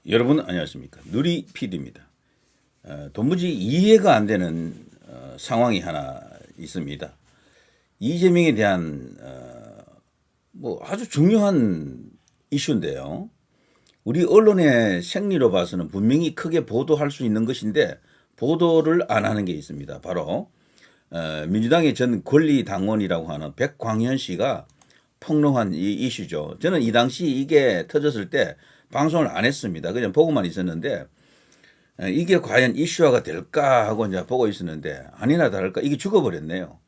여러분 안녕하십니까. 누리 PD입니다. 도무지 이해가 안 되는 상황이 하나 있습니다. 이재명에 대한 뭐 아주 중요한 이슈인데요. 우리 언론의 생리로 봐서는 분명히 크게 보도할 수 있는 것인데 보도를 안 하는 게 있습니다. 바로 민주당의 전 권리당원이라고 하는 백광현 씨가 폭로한 이 이슈죠. 저는 이 당시 이게 터졌을 때 방송을 안 했습니다. 그냥 보고만 있었는데 이게 과연 이슈화가 될까 하고 이제 보고 있었는데 아니나 다를까 이게 죽어버렸네요.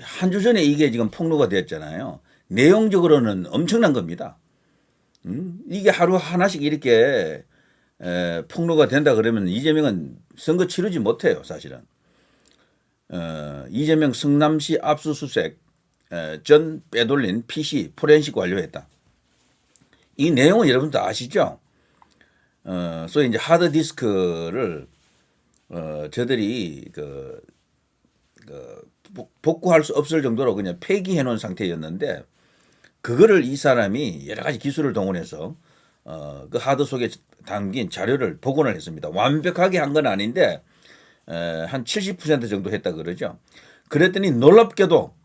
한 주 전에 이게 지금 폭로가 됐잖아요. 내용적으로는 엄청난 겁니다. 이게 하루 하나씩 이렇게 폭로가 된다 그러면 이재명은 선거 치르지 못해요, 사실은. 이재명 성남시 압수수색 전 빼돌린 PC 포렌식 완료했다. 이 내용은 여러분도 아시죠? 소위 이제 하드디스크를 저들이 복구할 수 없을 정도로 그냥 폐기해 놓은 상태였는데 그거를 이 사람이 여러 가지 기술을 동원해서 그 하드 속에 담긴 자료를 복원을 했습니다. 완벽하게 한 건 아닌데 한 70% 정도 했다 그러죠. 그랬더니 놀랍게도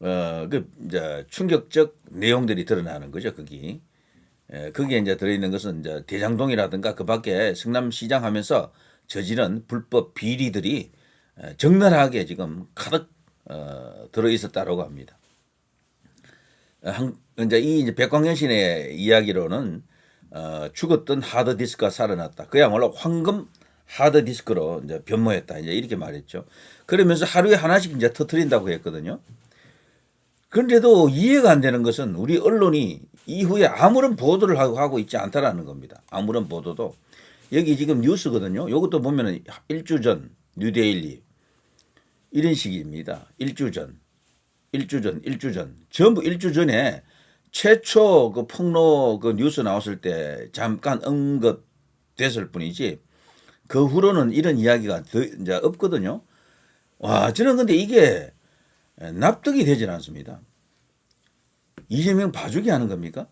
그 이제 충격적 내용들이 드러나는 거죠. 거기에 이제 들어있는 것은 이제 대장동이라든가 그 밖에 성남시장 하면서 저지른 불법 비리들이 적나라하게 지금 가득 들어 있었다라고 합니다. 이제 이제 백광현 씨의 이야기로는 죽었던 하드디스크가 살아났다. 그야말로 황금 하드디스크로 이제 변모했다. 이제 이렇게 말했죠. 그러면서 하루에 하나씩 이제 터트린다고 했거든요. 그런데도 이해가 안 되는 것은 우리 언론이 이후에 아무런 보도를 하고 있지 않다라는 겁니다. 아무런 보도도. 여기 지금 뉴스거든요. 이것도 보면은 일주 전 뉴데일리 이런 식입니다. 일주 전. 전부 일주 전에 최초 그 폭로 그 뉴스 나왔을 때 잠깐 언급됐을 뿐이지 그 후로는 이런 이야기가 이제 없거든요. 와, 저는 근데 이게 납득이 되질 않습니다. 이재명 봐주기 하는 겁니까?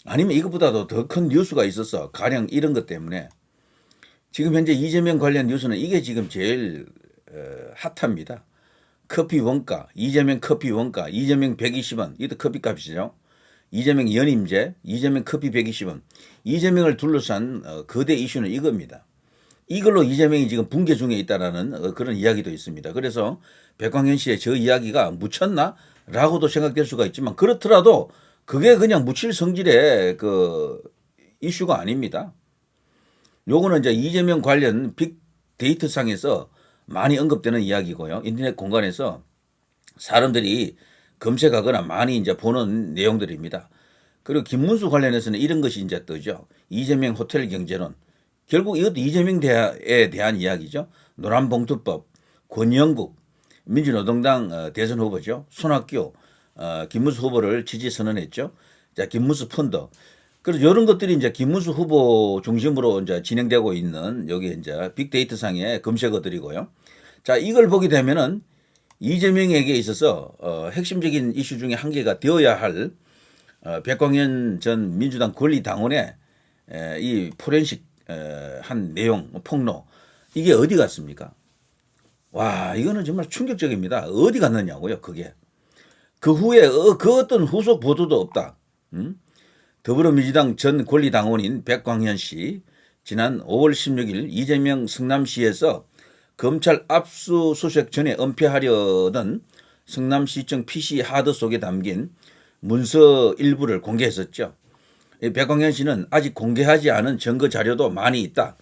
아니면 이것보다도 더 큰 뉴스가 있었어. 가령 이런 것 때문에. 지금 현재 이재명 관련 뉴스는 이게 지금 제일 핫합니다. 커피 원가, 이재명 커피 원가, 이재명 120원, 이것도 커피값이죠. 이재명 연임제, 이재명 커피 120원. 이재명을 둘러싼 거대 이슈는 이겁니다. 이걸로 이재명이 지금 붕괴 중에 있다라는 그런 이야기도 있습니다. 그래서 백광현 씨의 저 이야기가 묻혔나? 라고도 생각될 수가 있지만 그렇더라도 그게 그냥 묻힐 성질의 그 이슈가 아닙니다. 요거는 이제 이재명 관련 빅데이터 상에서 많이 언급되는 이야기고요. 인터넷 공간에서 사람들이 검색하거나 많이 이제 보는 내용들입니다. 그리고 김문수 관련해서는 이런 것이 이제 뜨죠. 이재명 호텔 경제론. 결국 이것도 이재명에 대한 이야기죠. 노란봉투법, 권영국, 민주노동당 대선 후보죠. 손학규, 김문수 후보를 지지 선언했죠. 자, 김문수 펀드. 그래서 이런 것들이 이제 김문수 후보 중심으로 이제 진행되고 있는 여기 이제 빅데이터 상의 검색어들이고요. 자, 이걸 보게 되면은 이재명에게 있어서 핵심적인 이슈 중에 한 개가 되어야 할 백광현 전 민주당 권리당원의 이 포렌식 한 내용, 폭로. 이게 어디 갔습니까? 와, 이거는 정말 충격적입니다. 어디 갔느냐고요, 그게. 그 후에 그 어떤 후속 보도도 없다. 더불어민주당 전 권리당원인 백광현 씨 지난 5월 16일 이재명 성남시에서 검찰 압수수색 전에 은폐하려던 성남시청 PC 하드 속에 담긴 문서 일부를 공개했었죠. 백광현 씨는 아직 공개하지 않은 증거 자료도 많이 있다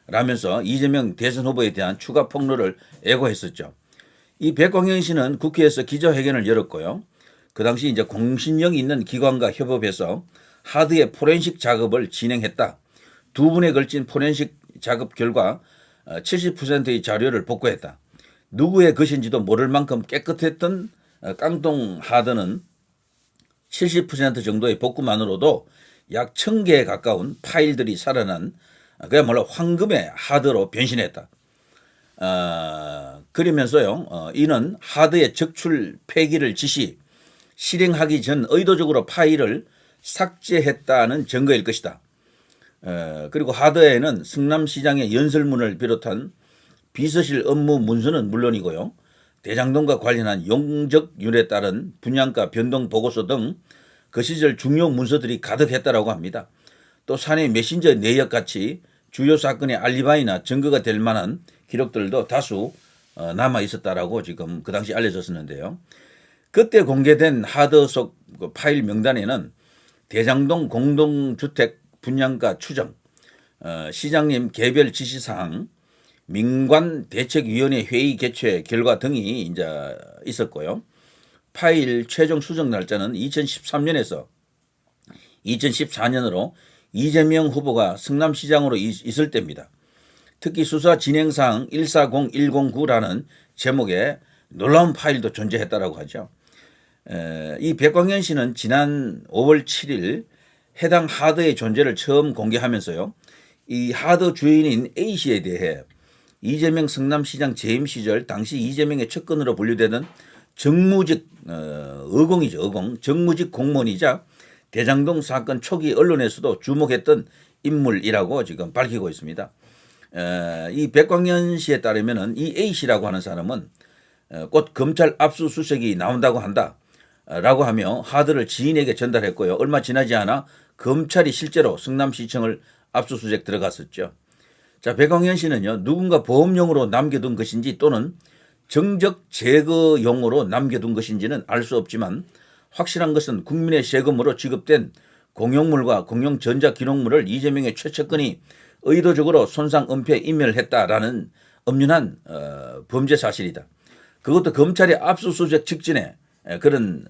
라면서 이재명 대선 후보에 대한 추가 폭로를 애고했었죠. 이 백광현 씨는 국회에서 기자회견을 열었고요. 그 당시 이제 공신력이 있는 기관과 협업해서 하드의 포렌식 작업을 진행했다. 두 분에 걸친 포렌식 작업 결과 70%의 자료를 복구했다. 누구의 것인지도 모를 만큼 깨끗했던 깡통 하드는 70% 정도의 복구만으로도 약 1000개에 가까운 파일들이 살아난 그야말로 황금의 하드로 변신했다. 그러면서요, 이는 하드의 적출 폐기를 지시, 실행하기 전 의도적으로 파일을 삭제했다는 증거일 것이다. 그리고 하드에는 성남시장의 연설문을 비롯한 비서실 업무 문서는 물론이고요. 대장동과 관련한 용적률에 따른 분양가 변동 보고서 등 그 시절 중요 문서들이 가득했다라고 합니다. 또 사내 메신저 내역 같이 주요 사건의 알리바이나 증거가 될 만한 기록들도 다수 남아 있었다라고 지금 그 당시 알려졌었는데요. 그때 공개된 하드 속 그 파일 명단에는 대장동 공동주택 분양가 추정, 시장님 개별 지시사항, 민관대책위원회 회의 개최 결과 등이 이제 있었고요. 파일 최종 수정 날짜는 2013년에서 2014년으로 이재명 후보가 성남시장으로 있을 때입니다. 특히 수사 진행사항 140109라는 제목의 놀라운 파일도 존재했다라고 하죠. 이 백광현 씨는 지난 5월 7일 해당 하드의 존재를 처음 공개하면서요. 이 하드 주인인 A 씨에 대해 이재명 성남시장 재임 시절 당시 이재명의 측근으로 분류되던 정무직 의공이죠. 의공. 정무직 공무원이자 대장동 사건 초기 언론에서도 주목했던 인물이라고 지금 밝히고 있습니다. 이 백광현 씨에 따르면은 이 A 씨라고 하는 사람은 곧 검찰 압수수색이 나온다고 한다라고 하며 하드를 지인에게 전달했고요. 얼마 지나지 않아 검찰이 실제로 성남시청을 압수수색 들어갔었죠. 자, 백광현 씨는요, 누군가 보험용으로 남겨둔 것인지 또는 정적 제거용으로 남겨둔 것인지는 알 수 없지만 확실한 것은 국민의 세금으로 지급된 공용물과 공용 전자기록물을 이재명의 최측근이 의도적으로 손상, 은폐, 인멸했다라는 엄연한 범죄 사실이다. 그것도 검찰이 압수수색 직전에 그런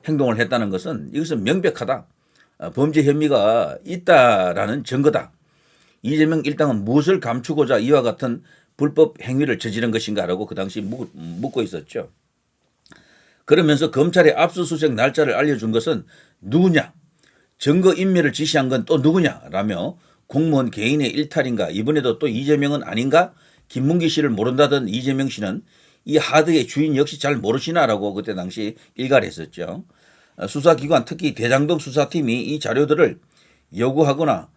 행동을 했다는 것은 이것은 명백하다. 범죄 혐의가 있다라는 증거다. 이재명 일당은 무엇을 감추고자 이와 같은 불법 행위를 저지른 것인가라고 그 당시 묻고 있었죠. 그러면서 검찰의 압수수색 날짜를 알려준 것은 누구냐? 증거 인멸을 지시한 건 또 누구냐라며 공무원 개인의 일탈인가? 이번에도 또 이재명은 아닌가? 김문기 씨를 모른다던 이재명 씨는 이 하드의 주인 역시 잘 모르시나라고 그때 당시 일갈을 했었죠. 수사기관 특히 대장동 수사팀이 이 자료들을 요구하거나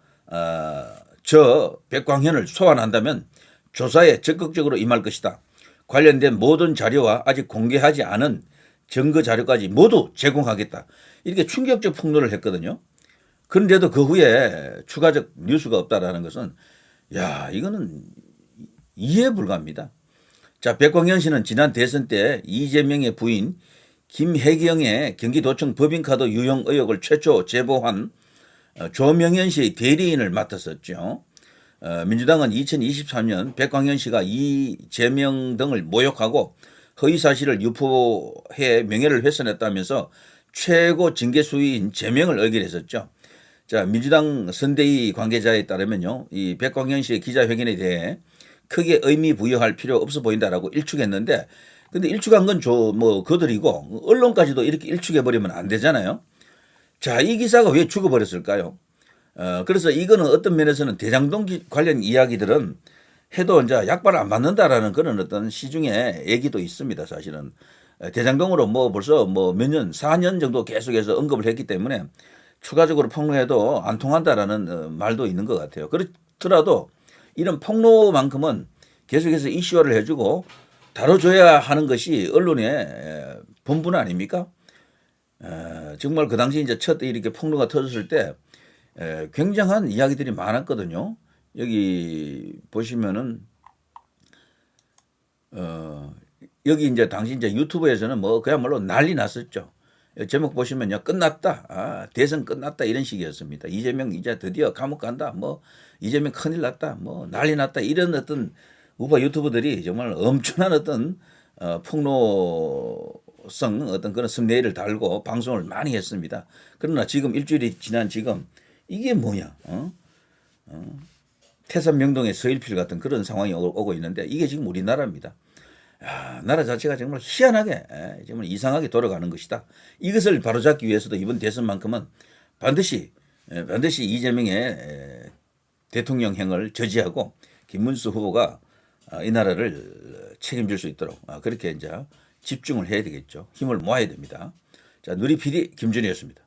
저 백광현을 소환한다면 조사에 적극적으로 임할 것이다. 관련된 모든 자료와 아직 공개하지 않은 증거 자료까지 모두 제공하겠다. 이렇게 충격적 폭로를 했거든요. 그런데도 그 후에 추가적 뉴스가 없다라는 것은 이거는 이해 불가합니다. 자, 백광현 씨는 지난 대선 때 이재명의 부인 김혜경의 경기도청 법인카드 유용 의혹을 최초 제보한 조명현 씨의 대리인을 맡았었죠. 민주당은 2023년 백광현 씨가 이재명 등을 모욕하고 허위사실을 유포해 명예를 훼손했다면서 최고 징계 수위인 제명을 의결했었죠. 자, 민주당 선대위 관계자에 따르면요, 이 백광현 씨의 기자회견에 대해 크게 의미 부여할 필요 없어 보인다라고 일축했는데, 근데 일축한 건 그들이고 언론까지도 이렇게 일축해버리면 안 되잖아요. 자, 이 기사가 왜 죽어버렸을까요? 그래서 이거는 어떤 면에서는 대장동 관련 이야기들은 해도 이제 약발을 안 받는다라는 그런 어떤 시중에 얘기도 있습니다. 사실은 대장동으로 벌써 몇 년, 4년 정도 계속해서 언급을 했기 때문에 추가적으로 폭로해도 안 통한다라는 말도 있는 것 같아요. 그렇더라도 이런 폭로만큼은 계속해서 이슈화를 해주고 다뤄줘야 하는 것이 언론의 본분 아닙니까? 정말 그 당시 이제 첫 이렇게 폭로가 터졌을 때 굉장한 이야기들이 많았거든요. 여기 보시면은 여기 이제 당시 이제 유튜브에서는 그야말로 난리 났었죠. 제목 보시면요, 끝났다. 대선 끝났다 이런 식이었습니다. 이재명 이제 드디어 감옥 간다. 이재명 큰일 났다. 난리 났다. 이런 어떤 우파 유튜버들이 정말 엄청난 어떤 폭로성 어떤 그런 썸네일을 달고 방송을 많이 했습니다. 그러나 지금 일주일이 지난 지금 이게 뭐냐? 태산 명동의 서일필 같은 그런 상황이 오고 있는데 이게 지금 우리나라입니다. 나라 자체가 정말 희한하게 정말 이상하게 돌아가는 것이다. 이것을 바로잡기 위해서도 이번 대선만큼은 반드시 이재명의 대통령행을 저지하고 김문수 후보가 이 나라를 책임질 수 있도록 그렇게 이제 집중을 해야 되겠죠. 힘을 모아야 됩니다. 자, 누리 PD 김준이었습니다.